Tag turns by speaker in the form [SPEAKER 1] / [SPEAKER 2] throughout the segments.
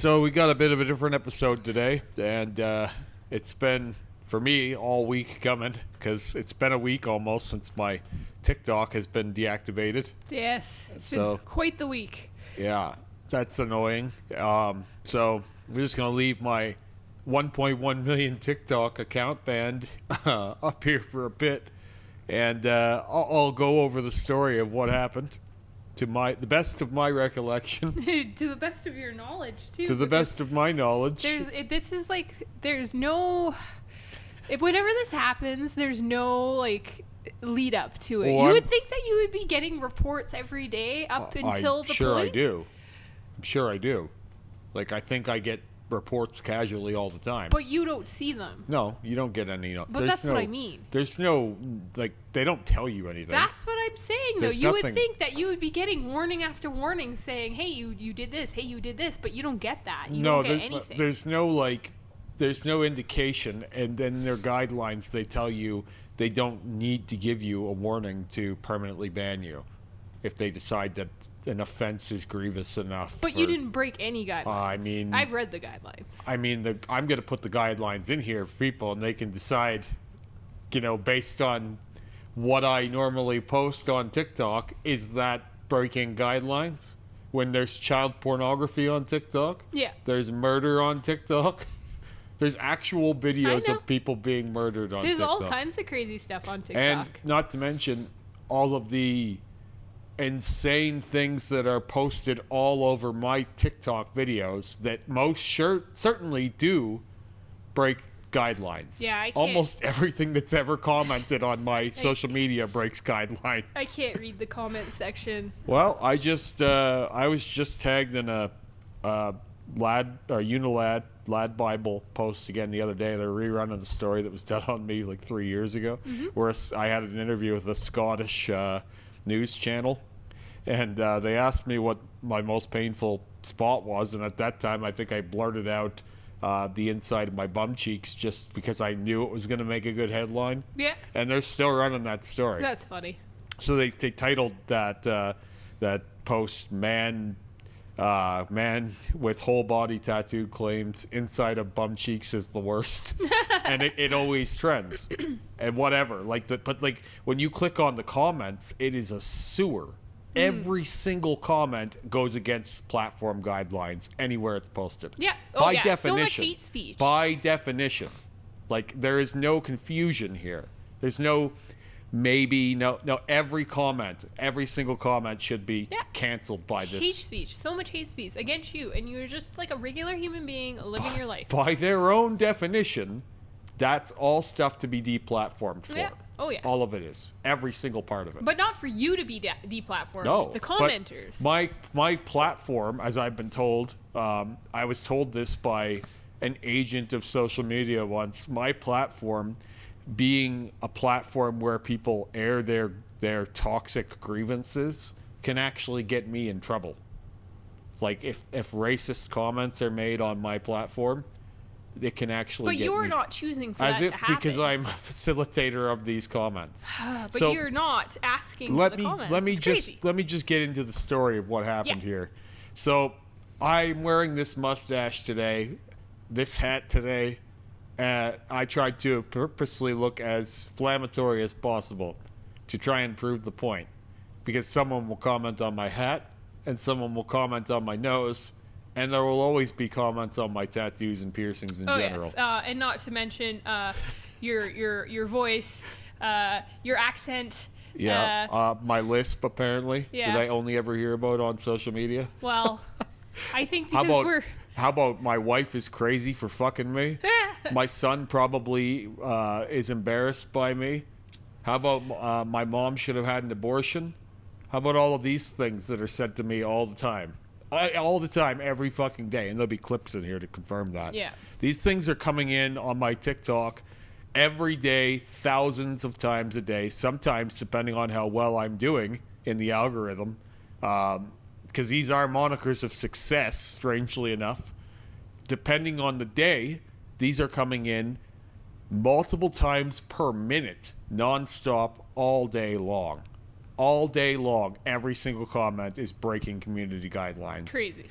[SPEAKER 1] So we got a bit of a different episode today, and it's been, for me, all week coming, because it's been a week almost since my TikTok has been deactivated.
[SPEAKER 2] Yes, it's been quite the week.
[SPEAKER 1] Yeah, that's annoying. So we're just going to leave my 1.1 million TikTok account banned up here for a bit, and I'll go over the story of what happened. To the best of my recollection.
[SPEAKER 2] To the best of your knowledge, too.
[SPEAKER 1] To the best of my knowledge.
[SPEAKER 2] There's no... whenever this happens, there's no, lead up to it.
[SPEAKER 1] Well,
[SPEAKER 2] you would think that you would be getting reports every day up until the point.
[SPEAKER 1] I'm sure I do. I think I get reports casually all the time.
[SPEAKER 2] But you don't see them.
[SPEAKER 1] No, you don't get any.
[SPEAKER 2] But that's what I mean.
[SPEAKER 1] There's no, they don't tell you anything.
[SPEAKER 2] That's what I'm saying, though. You would think that you would be getting warning after warning saying, hey, you did this, hey, you did this, but you don't get that. You don't get anything.
[SPEAKER 1] There's no indication, and then their guidelines, they tell you they don't need to give you a warning to permanently ban you if they decide that an offense is grievous enough.
[SPEAKER 2] But you didn't break any guidelines. I've read the guidelines.
[SPEAKER 1] I'm going to put the guidelines in here for people, and they can decide, based on what I normally post on TikTok, is that breaking guidelines? When there's child pornography on TikTok, there's murder on TikTok. There's actual videos of people being murdered on TikTok.
[SPEAKER 2] There's all kinds of crazy stuff on TikTok.
[SPEAKER 1] And not to mention all of the insane things that are posted all over my TikTok videos that most certainly do break guidelines.
[SPEAKER 2] Yeah, I can't.
[SPEAKER 1] Almost everything that's ever commented on my social media breaks guidelines.
[SPEAKER 2] I can't read the comment section.
[SPEAKER 1] Well, I was just tagged in a Unilad Lad Bible post again the other day. They're rerunning the story that was done on me 3 years ago, where I had an interview with a Scottish news channel, and they asked me what my most painful spot was, and at that time I think I blurted out the inside of my bum cheeks just because I knew it was going to make a good headline.
[SPEAKER 2] Yeah.
[SPEAKER 1] And they're still running that story.
[SPEAKER 2] That's funny.
[SPEAKER 1] So they titled that post Man with whole body tattoo claims inside of bum cheeks is the worst. And it always trends. And whatever. But when you click on the comments, it is a sewer. Every single comment goes against platform guidelines anywhere it's posted.
[SPEAKER 2] Yeah.
[SPEAKER 1] By definition.
[SPEAKER 2] So much hate speech.
[SPEAKER 1] By definition. There is no confusion here. There's no every single comment should be canceled by this.
[SPEAKER 2] Hate speech. So much hate speech against you, and you're just like a regular human being living your life.
[SPEAKER 1] By their own definition, that's all stuff to be deplatformed for.
[SPEAKER 2] Yeah. Oh, yeah.
[SPEAKER 1] All of it is. Every single part of it.
[SPEAKER 2] But not for you to be deplatformed.
[SPEAKER 1] No.
[SPEAKER 2] The commenters.
[SPEAKER 1] My platform, as I've been told, I was told this by an agent of social media once, my platform being a platform where people air their toxic grievances can actually get me in trouble. If racist comments are made on my platform, it can actually
[SPEAKER 2] But you're not choosing for
[SPEAKER 1] that
[SPEAKER 2] to happen.
[SPEAKER 1] Because I'm a facilitator of these comments.
[SPEAKER 2] But so you're not asking for the comments.
[SPEAKER 1] Let me just get into the story of what happened here. So I'm wearing this mustache today, this hat today. I tried to purposely look as inflammatory as possible to try and prove the point, because someone will comment on my hat and someone will comment on my nose, and there will always be comments on my tattoos and piercings in general.
[SPEAKER 2] Yes. And not to mention your voice, your accent.
[SPEAKER 1] Yeah, my lisp apparently that I only ever hear about on social media.
[SPEAKER 2] Well, I think because
[SPEAKER 1] How about my wife is crazy for fucking me? My son probably is embarrassed by me. How about my mom should have had an abortion? How about all of these things that are said to me all the time? All the time, every fucking day. And there'll be clips in here to confirm that.
[SPEAKER 2] Yeah.
[SPEAKER 1] These things are coming in on my TikTok every day, thousands of times a day, sometimes depending on how well I'm doing in the algorithm. Because these are monikers of success, strangely enough. Depending on the day, these are coming in multiple times per minute, nonstop, all day long. All day long, every single comment is breaking community guidelines.
[SPEAKER 2] Crazy.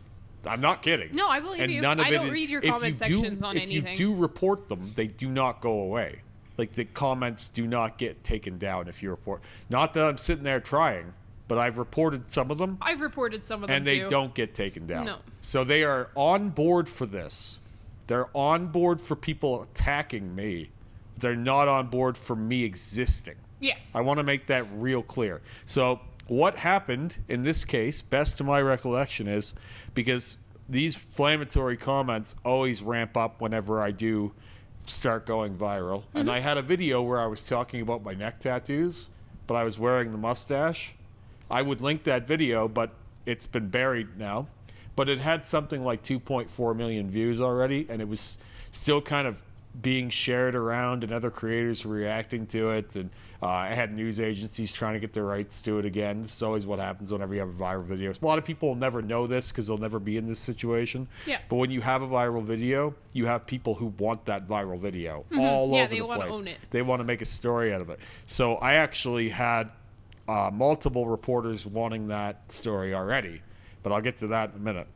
[SPEAKER 1] I'm not kidding.
[SPEAKER 2] No, I believe
[SPEAKER 1] and
[SPEAKER 2] you.
[SPEAKER 1] None of
[SPEAKER 2] I
[SPEAKER 1] it
[SPEAKER 2] don't
[SPEAKER 1] is,
[SPEAKER 2] read your comment sections on anything.
[SPEAKER 1] If you do report them, they do not go away. Like, the comments do not get taken down if you report. Not that I'm sitting there trying, but I've reported some of them.
[SPEAKER 2] I've reported some of them,
[SPEAKER 1] and they don't get taken down.
[SPEAKER 2] No.
[SPEAKER 1] So they are on board for this. They're on board for people attacking me. They're not on board for me existing.
[SPEAKER 2] Yes.
[SPEAKER 1] I want to make that real clear. So what happened in this case, best to my recollection, is because these inflammatory comments always ramp up whenever I do start going viral. Mm-hmm. And I had a video where I was talking about my neck tattoos, but I was wearing the mustache. I would link that video, but it's been buried now. But it had something like 2.4 million views already, and it was still kind of being shared around, and other creators were reacting to it. And I had news agencies trying to get their rights to it again. This is always what happens whenever you have a viral video. A lot of people will never know this because they'll never be in this situation.
[SPEAKER 2] Yeah.
[SPEAKER 1] But when you have a viral video, you have people who want that viral video all over the place. Yeah, they want to own it. They want to make a story out of it. So I actually had multiple reporters wanting that story already, but I'll get to that in a minute.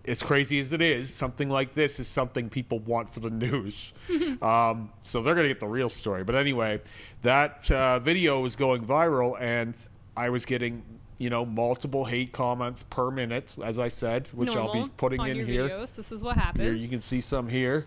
[SPEAKER 1] As crazy as it is, something like this is something people want for the news. So they're going to get the real story. But anyway, that video was going viral, and I was getting, multiple hate comments per minute, as I said, which I'll be putting in here.
[SPEAKER 2] Videos. This is what happens.
[SPEAKER 1] Here, you can see some here.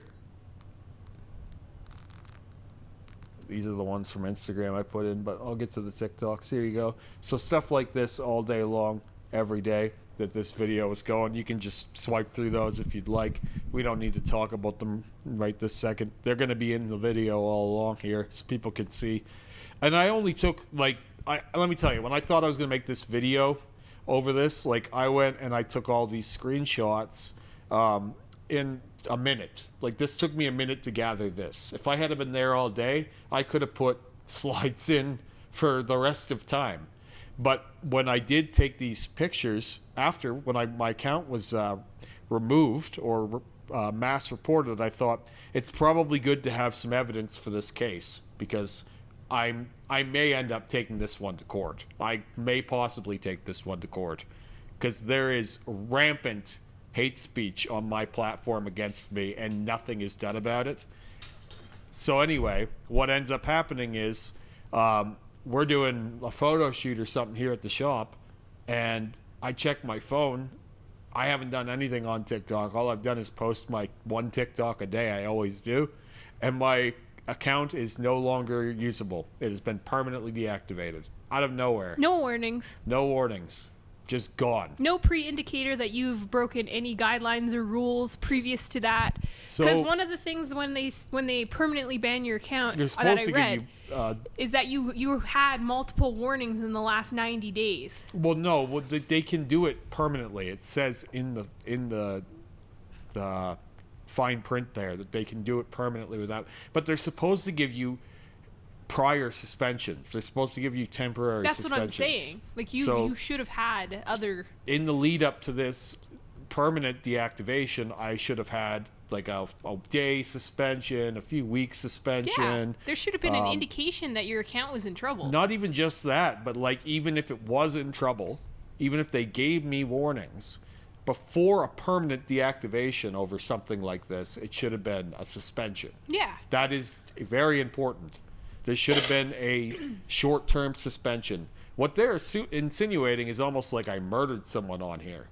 [SPEAKER 1] These are the ones from Instagram I put in, but I'll get to the TikToks. Here you go. So stuff like this all day long, every day that this video is going. You can just swipe through those if you'd like. We don't need to talk about them right this second. They're going to be in the video all along here so people can see. And I only took, let me tell you, when I thought I was going to make this video over this, I went and I took all these screenshots in a minute. This took me a minute to gather this. If I had been there all day, I could have put slides in for the rest of time. But when I did take these pictures after, when my account was removed or mass reported, I thought it's probably good to have some evidence for this case, because I may end up taking this one to court. I may possibly take this one to court because there is rampant hate speech on my platform against me, and nothing is done about it. So anyway, what ends up happening is we're doing a photo shoot or something here at the shop, and I check my phone. I haven't done anything on TikTok. All I've done is post my one TikTok a day. I always do. And my account is no longer usable. It has been permanently deactivated out of nowhere.
[SPEAKER 2] No warnings.
[SPEAKER 1] No warnings. Just gone.
[SPEAKER 2] No pre-indicator that you've broken any guidelines or rules previous to that. Because one of the things when they permanently ban your account that I read is that you had multiple warnings in the last 90 days.
[SPEAKER 1] Well, no, they can do it permanently. It says in the fine print there that they can do it permanently without. But they're supposed to give you prior suspensions. They're supposed to give you temporary suspensions. That's what I'm saying.
[SPEAKER 2] You should have had other...
[SPEAKER 1] In the lead up to this permanent deactivation, I should have had a day suspension, a few weeks suspension.
[SPEAKER 2] Yeah, there should have been an indication that your account was in trouble.
[SPEAKER 1] Not even just that, but even if it was in trouble, even if they gave me warnings, before a permanent deactivation over something like this, it should have been a suspension.
[SPEAKER 2] Yeah.
[SPEAKER 1] That is very important. There should have been a short-term suspension. What they're insinuating is almost like I murdered someone on here.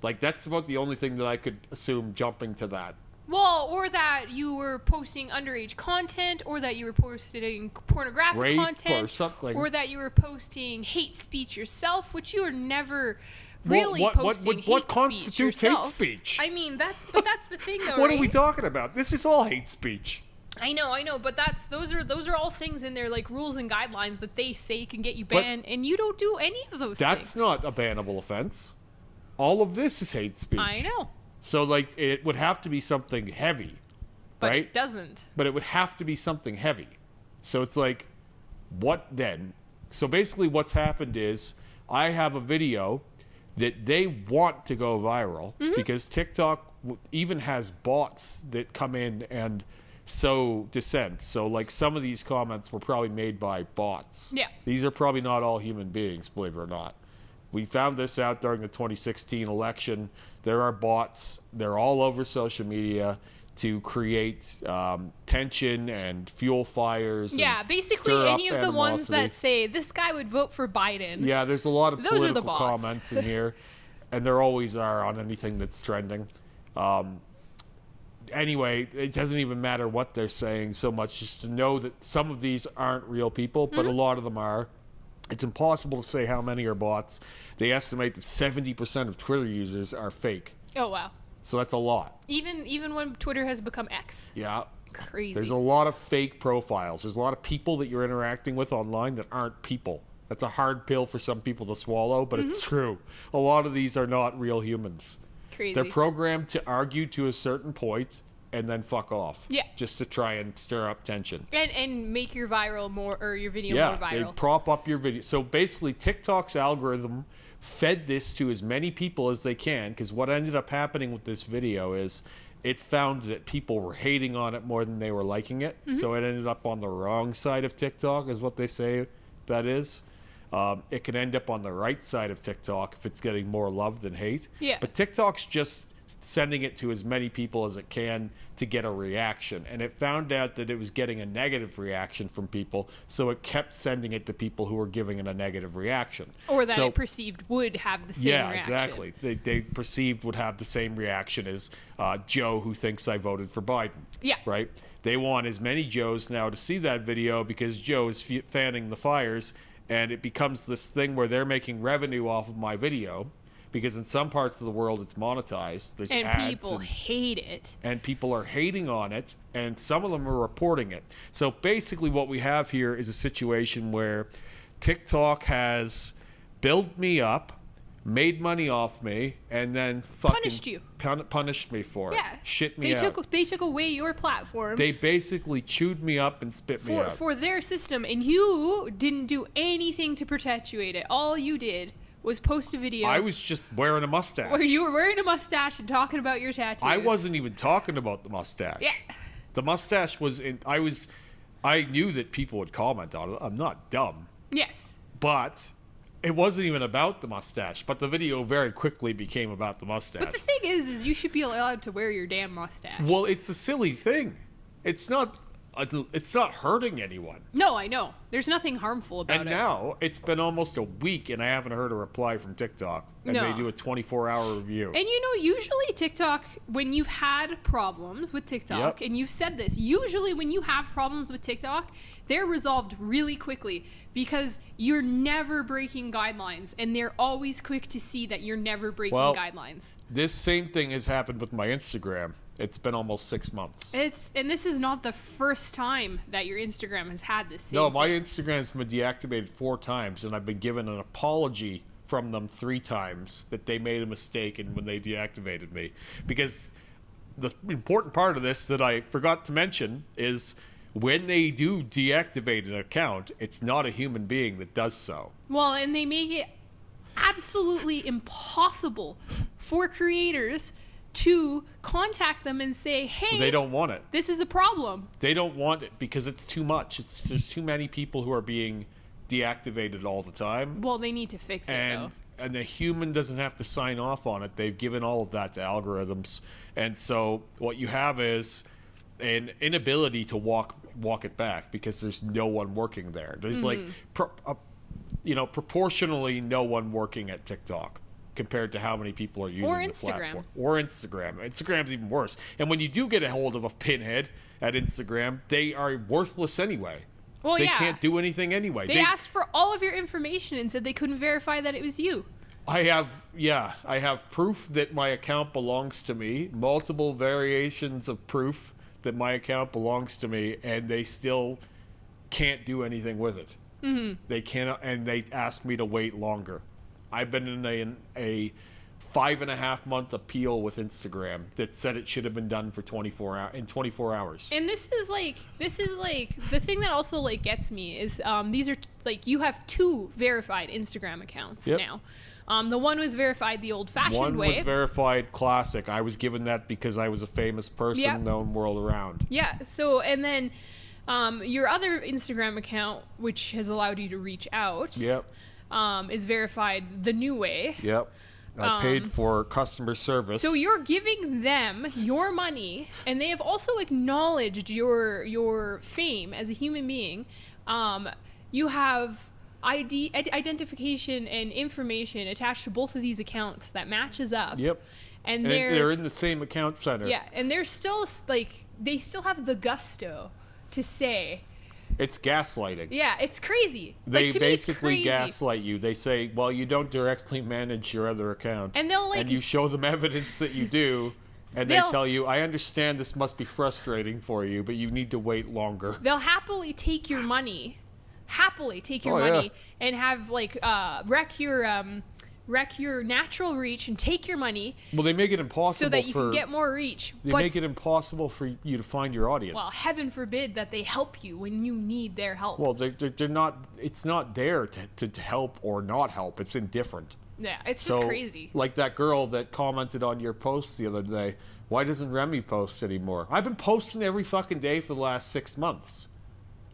[SPEAKER 1] That's about the only thing that I could assume jumping to that.
[SPEAKER 2] Well, or that you were posting underage content, or that you were posting pornographic
[SPEAKER 1] rape
[SPEAKER 2] content,
[SPEAKER 1] or something,
[SPEAKER 2] or that you were posting hate speech yourself, which you were never really posting.
[SPEAKER 1] What constitutes hate speech?
[SPEAKER 2] I mean, that's the thing, though.
[SPEAKER 1] What are we talking about? This is all hate speech.
[SPEAKER 2] I know, but those are all things in there, rules and guidelines that they say can get you banned, and you don't do any of those things.
[SPEAKER 1] That's not a bannable offense. All of this is hate speech.
[SPEAKER 2] I know.
[SPEAKER 1] So, it would have to be something heavy,
[SPEAKER 2] but
[SPEAKER 1] right?
[SPEAKER 2] It doesn't.
[SPEAKER 1] But it would have to be something heavy. So it's what then? So basically what's happened is I have a video that they want to go viral because TikTok even has bots that come in and sow dissent. So some of these comments were probably made by bots.
[SPEAKER 2] Yeah.
[SPEAKER 1] These are probably not all human beings, believe it or not. We found this out during the 2016 election. There are bots. They're all over social media to create tension and fuel fires.
[SPEAKER 2] Yeah, basically any of the ones that say, this guy would vote for Biden.
[SPEAKER 1] Yeah, there's a lot of
[SPEAKER 2] Those are the
[SPEAKER 1] political
[SPEAKER 2] bots.
[SPEAKER 1] comments in here. And there always are on anything that's trending. Anyway, it doesn't even matter what they're saying so much, just to know that some of these aren't real people, but a lot of them are. It's impossible to say how many are bots. They estimate that 70% of Twitter users are fake.
[SPEAKER 2] Oh, wow.
[SPEAKER 1] So that's a lot.
[SPEAKER 2] Even when Twitter has become X.
[SPEAKER 1] Yeah.
[SPEAKER 2] Crazy.
[SPEAKER 1] There's a lot of fake profiles. There's a lot of people that you're interacting with online that aren't people. That's a hard pill for some people to swallow, but it's true. A lot of these are not real humans.
[SPEAKER 2] Crazy.
[SPEAKER 1] They're programmed to argue to a certain point and then fuck off.
[SPEAKER 2] Yeah.
[SPEAKER 1] Just to try and stir up tension.
[SPEAKER 2] And make your viral more, or your video more viral.
[SPEAKER 1] Yeah, they prop up your video. So basically, TikTok's algorithm fed this to as many people as they can, because what ended up happening with this video is it found that people were hating on it more than they were liking it. So it ended up on the wrong side of TikTok, is what they say that is. It can end up on the right side of TikTok if it's getting more love than hate.
[SPEAKER 2] Yeah.
[SPEAKER 1] But TikTok's just sending it to as many people as it can to get a reaction. And it found out that it was getting a negative reaction from people, so it kept sending it to people who were giving it a negative reaction.
[SPEAKER 2] Or that it perceived would have the same reaction.
[SPEAKER 1] Yeah, exactly. They perceived would have the same reaction as Joe, who thinks I voted for Biden.
[SPEAKER 2] Yeah.
[SPEAKER 1] Right? They want as many Joes now to see that video because Joe is fanning the fires, and it becomes this thing where they're making revenue off of my video, because in some parts of the world it's monetized. There's
[SPEAKER 2] and
[SPEAKER 1] ads
[SPEAKER 2] people hate it.
[SPEAKER 1] And people are hating on it, and some of them are reporting it. So basically what we have here is a situation where TikTok has built me up, made money off me, and then fucking
[SPEAKER 2] punished you.
[SPEAKER 1] Punished me for it.
[SPEAKER 2] Yeah.
[SPEAKER 1] Shit me out.
[SPEAKER 2] They took away your platform.
[SPEAKER 1] They basically chewed me up and spit me out.
[SPEAKER 2] For their system, and you didn't do anything to perpetuate it. All you did was post a video.
[SPEAKER 1] I was just wearing a mustache.
[SPEAKER 2] Where you were wearing a mustache and talking about your tattoos.
[SPEAKER 1] I wasn't even talking about the mustache.
[SPEAKER 2] Yeah.
[SPEAKER 1] The mustache was in... I knew that people would comment on it. I'm not dumb.
[SPEAKER 2] Yes.
[SPEAKER 1] But it wasn't even about the mustache. But the video very quickly became about the mustache.
[SPEAKER 2] But the thing is you should be allowed to wear your damn mustache.
[SPEAKER 1] Well, it's a silly thing. It's not hurting anyone.
[SPEAKER 2] No, I know. There's nothing harmful about it.
[SPEAKER 1] And now, it's been almost a week, and I haven't heard a reply from TikTok. And they do a 24-hour review.
[SPEAKER 2] And usually TikTok, when you've had problems with TikTok, and you've said this, usually when you have problems with TikTok, they're resolved really quickly because you're never breaking guidelines, and they're always quick to see that you're never breaking guidelines.
[SPEAKER 1] This same thing has happened with my Instagram. It's been almost 6 months.
[SPEAKER 2] And this is not the first time that your Instagram has had this same
[SPEAKER 1] No, my
[SPEAKER 2] thing.
[SPEAKER 1] Instagram's been deactivated 4 times, and I've been given an apology from them 3 times that they made a mistake when they deactivated me. Because the important part of this that I forgot to mention is when they do deactivate an account, it's not a human being that does so.
[SPEAKER 2] Well, and they make it absolutely impossible for creators to contact them and say, hey,
[SPEAKER 1] they don't want it.
[SPEAKER 2] This is a problem.
[SPEAKER 1] They don't want it because it's too much. There's too many people who are being deactivated all the time.
[SPEAKER 2] Well, they need to fix it, though.
[SPEAKER 1] And the human doesn't have to sign off on it. They've given all of that to algorithms. And so what you have is an inability to walk it back because there's no one working there. There's proportionally no one working at TikTok compared to how many people are using the platform. Or Instagram. Instagram's even worse. And when you do get a hold of a pinhead at Instagram, they are worthless anyway.
[SPEAKER 2] Well,
[SPEAKER 1] they can't do anything anyway.
[SPEAKER 2] They asked for all of your information and said they couldn't verify that it was you.
[SPEAKER 1] I have proof that my account belongs to me, multiple variations of proof that my account belongs to me, and they still can't do anything with it. Mm-hmm. They cannot, and they asked me to wait longer. I've been in a 5.5 month appeal with Instagram that said it should have been done for 24 hours. And
[SPEAKER 2] this is like the thing that also like gets me is these are like you have 2 verified Instagram accounts now. The one was verified the old-fashioned way.
[SPEAKER 1] One was verified classic. I was given that because I was a famous person known world around.
[SPEAKER 2] Yeah. So and then your other Instagram account, which has allowed you to reach out.
[SPEAKER 1] Yep.
[SPEAKER 2] is verified the new way.
[SPEAKER 1] Yep. I paid for customer service.
[SPEAKER 2] So you're giving them your money, and they have also acknowledged your fame as a human being. You have identification and information attached to both of these accounts that matches up.
[SPEAKER 1] Yep.
[SPEAKER 2] And
[SPEAKER 1] they're in the same account center.
[SPEAKER 2] Yeah, and they're still they still have the gusto to say.
[SPEAKER 1] It's gaslighting.
[SPEAKER 2] Yeah, it's crazy.
[SPEAKER 1] They basically gaslight you. They say, well, you don't directly manage your other account.
[SPEAKER 2] And they'll
[SPEAKER 1] and you show them evidence that you do. And they tell you, I understand this must be frustrating for you, but you need to wait longer.
[SPEAKER 2] They'll happily take your money. And have wreck your natural reach and take your money.
[SPEAKER 1] Well, they make it impossible
[SPEAKER 2] so that you can get more reach.
[SPEAKER 1] They make it impossible for you to find your audience.
[SPEAKER 2] Well, heaven forbid that they help you when you need their help.
[SPEAKER 1] Well, they're not. It's not there to help or not help. It's indifferent.
[SPEAKER 2] Yeah, it's just crazy.
[SPEAKER 1] Like that girl that commented on your post the other day. Why doesn't Remy post anymore? I've been posting every fucking day for the last 6 months.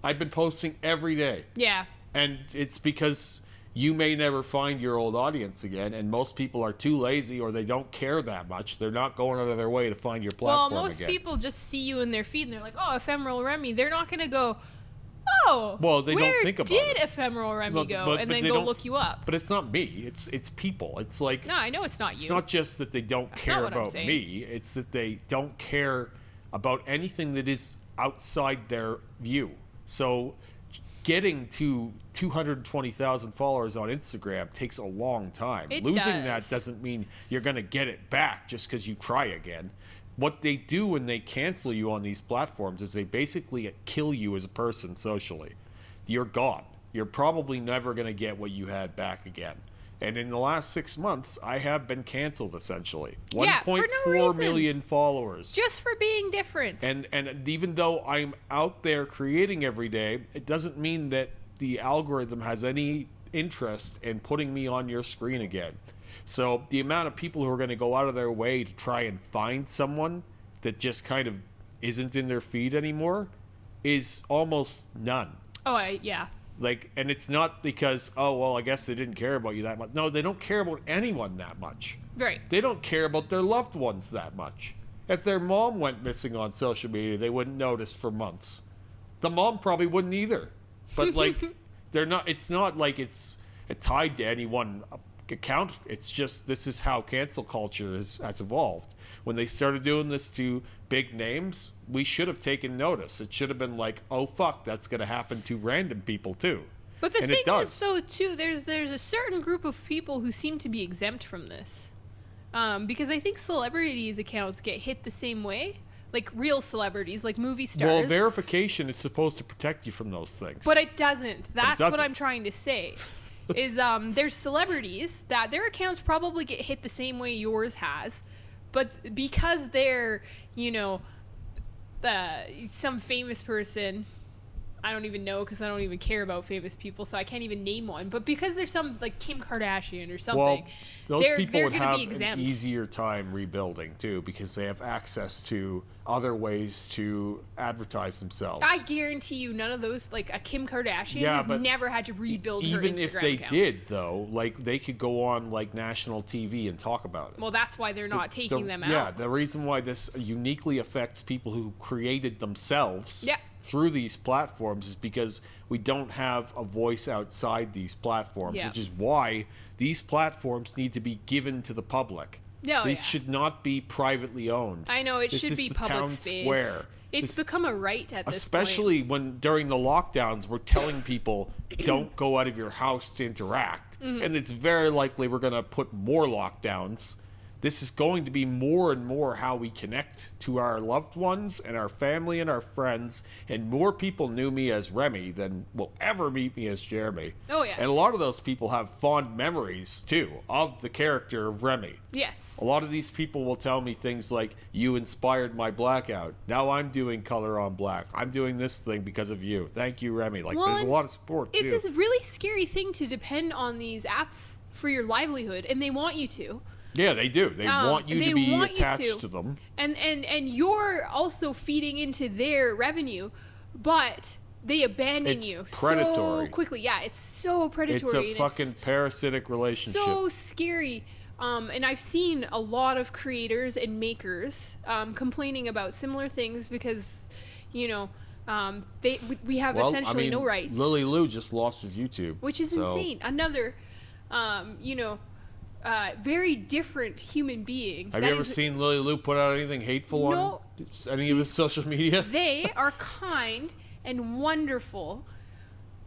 [SPEAKER 1] I've been posting every day.
[SPEAKER 2] Yeah.
[SPEAKER 1] And it's because you may never find your old audience again, and most people are too lazy or they don't care that much. They're not going out of their way to find your platform again.
[SPEAKER 2] Well, most people just see you in their feed and they're like, oh, EphemeralRemy. They're not going to go, oh,
[SPEAKER 1] well, they don't think about
[SPEAKER 2] where
[SPEAKER 1] it.
[SPEAKER 2] did EphemeralRemy go? And then go look you up.
[SPEAKER 1] But it's not me. It's people. It's like...
[SPEAKER 2] No, I know it's not you.
[SPEAKER 1] It's not just that they don't care about me. It's that they don't care about anything that is outside their view. So getting to 220,000 followers on Instagram takes a long time. Losing that doesn't mean you're going to get it back just because you try again. What they do when they cancel you on these platforms is they basically kill you as a person socially. You're gone. You're probably never going to get what you had back again. And in the last 6 months, I have been canceled, essentially. 1.4 million followers.
[SPEAKER 2] Just for being different.
[SPEAKER 1] And even though I'm out there creating every day, it doesn't mean that the algorithm has any interest in putting me on your screen again. So the amount of people who are going to go out of their way to try and find someone that just kind of isn't in their feed anymore is almost none.
[SPEAKER 2] Oh, yeah.
[SPEAKER 1] And it's not because, oh, well, I guess they didn't care about you that much. No, they don't care about anyone that much.
[SPEAKER 2] Right.
[SPEAKER 1] They don't care about their loved ones that much. If their mom went missing on social media, they wouldn't notice for months. The mom probably wouldn't either. But, they're not, it's not like it's tied to any one account. It's just, this is how cancel culture has evolved. When they started doing this to big names, we should have taken notice. It should have been like, oh fuck, that's going to happen to random people too.
[SPEAKER 2] But the thing is, though, too, there's a certain group of people who seem to be exempt from this, because I think celebrities' accounts get hit the same way, like real celebrities, like movie stars.
[SPEAKER 1] Well, verification is supposed to protect you from those things,
[SPEAKER 2] but it doesn't. That's what I'm trying to say. Is there's celebrities that their accounts probably get hit the same way yours has. But because they're, some famous person, I don't even know because I don't even care about famous people, so I can't even name one. But because there's some, like Kim Kardashian or something,
[SPEAKER 1] those people would have an easier time rebuilding, too, because they have access to other ways to advertise themselves.
[SPEAKER 2] I guarantee you none of those, like a Kim Kardashian has never had to rebuild her Instagram account.
[SPEAKER 1] Even if they did, though, they could go on, national TV and talk about it.
[SPEAKER 2] Well, that's why they're not taking them out.
[SPEAKER 1] Yeah, the reason why this uniquely affects people who created themselves through these platforms is because we don't have a voice outside these platforms, which is why these platforms need to be given to the public. These should not be privately owned.
[SPEAKER 2] I know, it should be public space. Square. It's become a right at this point.
[SPEAKER 1] Especially when during the lockdowns we're telling people don't go out of your house to interact. And it's very likely we're going to put more lockdowns. This is going to be more and more how we connect to our loved ones and our family and our friends. And more people knew me as Remy than will ever meet me as Jeremy.
[SPEAKER 2] Oh, yeah.
[SPEAKER 1] And a lot of those people have fond memories, too, of the character of Remy.
[SPEAKER 2] Yes.
[SPEAKER 1] A lot of these people will tell me things like, you inspired my blackout. Now I'm doing color on black. I'm doing this thing because of you. Thank you, Remy. There's a lot of support, too.
[SPEAKER 2] It's a really scary thing to depend on these apps for your livelihood, and they want you to.
[SPEAKER 1] Yeah, they do. They want you to be attached to them.
[SPEAKER 2] And you're also feeding into their revenue. But they abandon
[SPEAKER 1] it's
[SPEAKER 2] you
[SPEAKER 1] predatory.
[SPEAKER 2] so quickly. Yeah, it's so predatory.
[SPEAKER 1] It's a fucking parasitic relationship.
[SPEAKER 2] So scary. And I've seen a lot of creators and makers complaining about similar things because, we have essentially no rights.
[SPEAKER 1] Lily Lou just lost his YouTube,
[SPEAKER 2] which is insane. Another, very different human being.
[SPEAKER 1] Have you ever seen Lily Lou put out anything hateful on any of his social media?
[SPEAKER 2] They are kind and wonderful.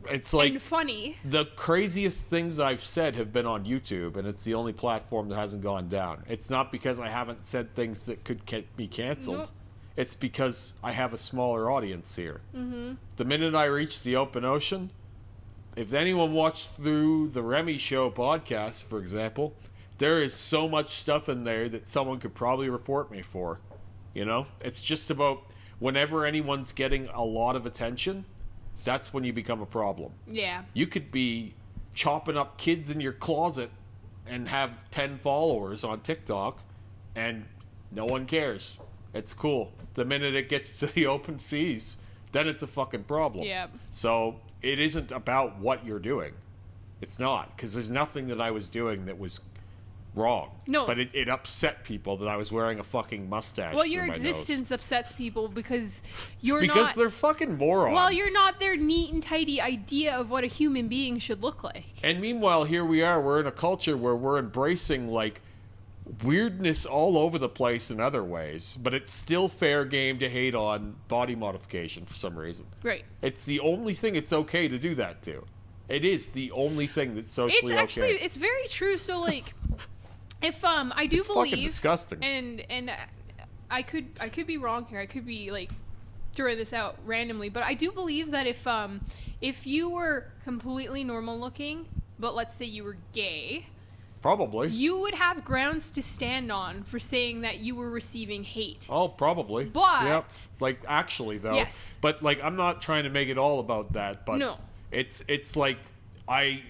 [SPEAKER 1] It's like
[SPEAKER 2] and funny.
[SPEAKER 1] The craziest things I've said have been on YouTube, and it's the only platform that hasn't gone down. It's not because I haven't said things that could be canceled. Nope. It's because I have a smaller audience here. Mm-hmm. The minute I reach the open ocean, if anyone watched through the Remy Show podcast, for example, there is so much stuff in there that someone could probably report me for. It's just about whenever anyone's getting a lot of attention, that's when you become a problem.
[SPEAKER 2] Yeah.
[SPEAKER 1] You could be chopping up kids in your closet and have 10 followers on TikTok, and no one cares. It's cool. The minute it gets to the open seas, then it's a fucking problem.
[SPEAKER 2] Yeah.
[SPEAKER 1] So it isn't about what you're doing. It's not, because there's nothing that I was doing that was wrong.
[SPEAKER 2] No.
[SPEAKER 1] But it upset people that I was wearing a fucking mustache.
[SPEAKER 2] Well, your existence upsets people because you're not...
[SPEAKER 1] Because they're fucking morons.
[SPEAKER 2] Well, you're not their neat and tidy idea of what a human being should look like.
[SPEAKER 1] And meanwhile, here we are. We're in a culture where we're embracing, like, weirdness all over the place in other ways. But it's still fair game to hate on body modification for some reason.
[SPEAKER 2] Right.
[SPEAKER 1] It's the only thing it's okay to do that to. It is the only thing that's socially okay.
[SPEAKER 2] It's actually... It's very true. So, like... If I do
[SPEAKER 1] it's
[SPEAKER 2] believe,
[SPEAKER 1] fucking disgusting.
[SPEAKER 2] And I could be wrong here. I could be like throwing this out randomly, but I do believe that if you were completely normal looking, but let's say you were gay,
[SPEAKER 1] probably
[SPEAKER 2] you would have grounds to stand on for saying that you were receiving hate.
[SPEAKER 1] Oh, probably.
[SPEAKER 2] But
[SPEAKER 1] yep. Like actually though.
[SPEAKER 2] Yes.
[SPEAKER 1] But like I'm not trying to make it all about that. But
[SPEAKER 2] no.
[SPEAKER 1] It's like I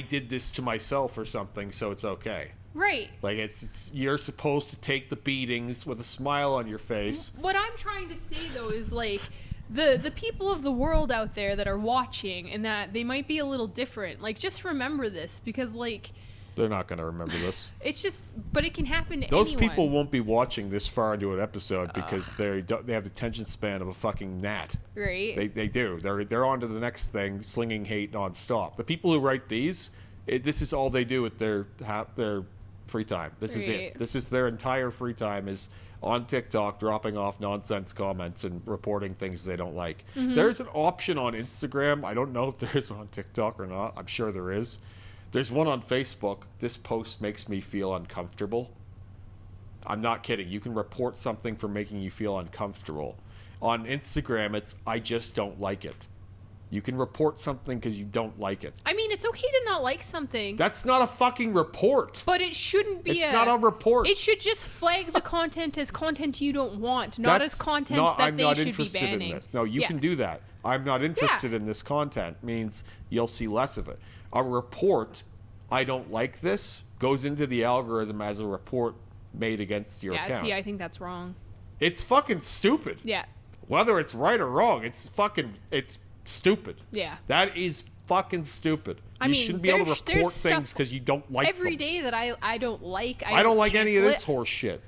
[SPEAKER 1] did this to myself or something, so it's okay.
[SPEAKER 2] Right.
[SPEAKER 1] Like it's you're supposed to take the beatings with a smile on your face.
[SPEAKER 2] What I'm trying to say though is like the people of the world out there that are watching and that they might be a little different. Like just remember this because like
[SPEAKER 1] they're not going to remember this.
[SPEAKER 2] It's just but it can happen to
[SPEAKER 1] Those
[SPEAKER 2] anyone.
[SPEAKER 1] people won't be watching this far into an episode because they have the attention span of a fucking gnat.
[SPEAKER 2] Right.
[SPEAKER 1] They do. They're on to the next thing, slinging hate nonstop. The people who write these, this is all they do with their free time. This is it. This is their entire free time is on TikTok dropping off nonsense comments and reporting things they don't like. Mm-hmm. There's an option on Instagram. I don't know if there's on TikTok or not. I'm sure there is. There's one on Facebook. This post makes me feel uncomfortable. I'm not kidding. You can report something for making you feel uncomfortable. On Instagram, it's I just don't like it. You can report something because you don't like it.
[SPEAKER 2] I mean, it's okay to not like something.
[SPEAKER 1] That's not a fucking report.
[SPEAKER 2] But it shouldn't be
[SPEAKER 1] It's not a report.
[SPEAKER 2] It should just flag the content as content you don't want, not as content that they should be banning.
[SPEAKER 1] In this. No, you can do that. I'm not interested in this content means you'll see less of it. A report, I don't like this, goes into the algorithm as a report made against your account.
[SPEAKER 2] Yeah, see, I think that's wrong.
[SPEAKER 1] It's fucking stupid.
[SPEAKER 2] Yeah.
[SPEAKER 1] Whether it's right or wrong, it's stupid.
[SPEAKER 2] Yeah.
[SPEAKER 1] That is fucking stupid.
[SPEAKER 2] You
[SPEAKER 1] shouldn't be able to report things because you don't like
[SPEAKER 2] every
[SPEAKER 1] them.
[SPEAKER 2] day that I don't like.
[SPEAKER 1] I don't like any of this horse shit.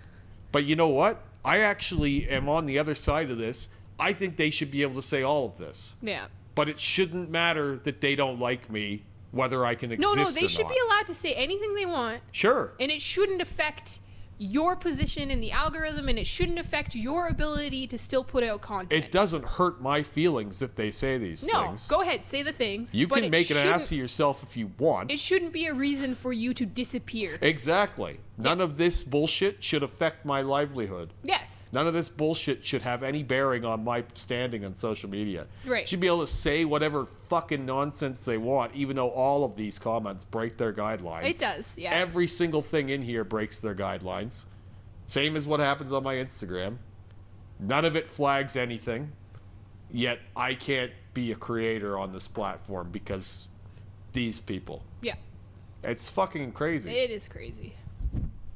[SPEAKER 1] But you know what? I actually am on the other side of this. I think they should be able to say all of this.
[SPEAKER 2] Yeah.
[SPEAKER 1] But it shouldn't matter that they don't like me, whether I can exist or not.
[SPEAKER 2] No, they should be allowed to say anything they want.
[SPEAKER 1] Sure.
[SPEAKER 2] And it shouldn't affect your position in the algorithm, and it shouldn't affect your ability to still put out content.
[SPEAKER 1] It doesn't hurt my feelings that they say these things.
[SPEAKER 2] No, go ahead, say the things.
[SPEAKER 1] You can make an ass of yourself if you want.
[SPEAKER 2] It shouldn't be a reason for you to disappear.
[SPEAKER 1] Exactly. None of this bullshit should affect my livelihood.
[SPEAKER 2] Yes.
[SPEAKER 1] None of this bullshit should have any bearing on my standing on social media.
[SPEAKER 2] Right.
[SPEAKER 1] Should be able to say whatever fucking nonsense they want, even though all of these comments break their guidelines.
[SPEAKER 2] It does, yeah.
[SPEAKER 1] Every single thing in here breaks their guidelines. Same as what happens on my Instagram. None of it flags anything. Yet I can't be a creator on this platform because these people.
[SPEAKER 2] Yeah.
[SPEAKER 1] It's fucking crazy.
[SPEAKER 2] It is crazy.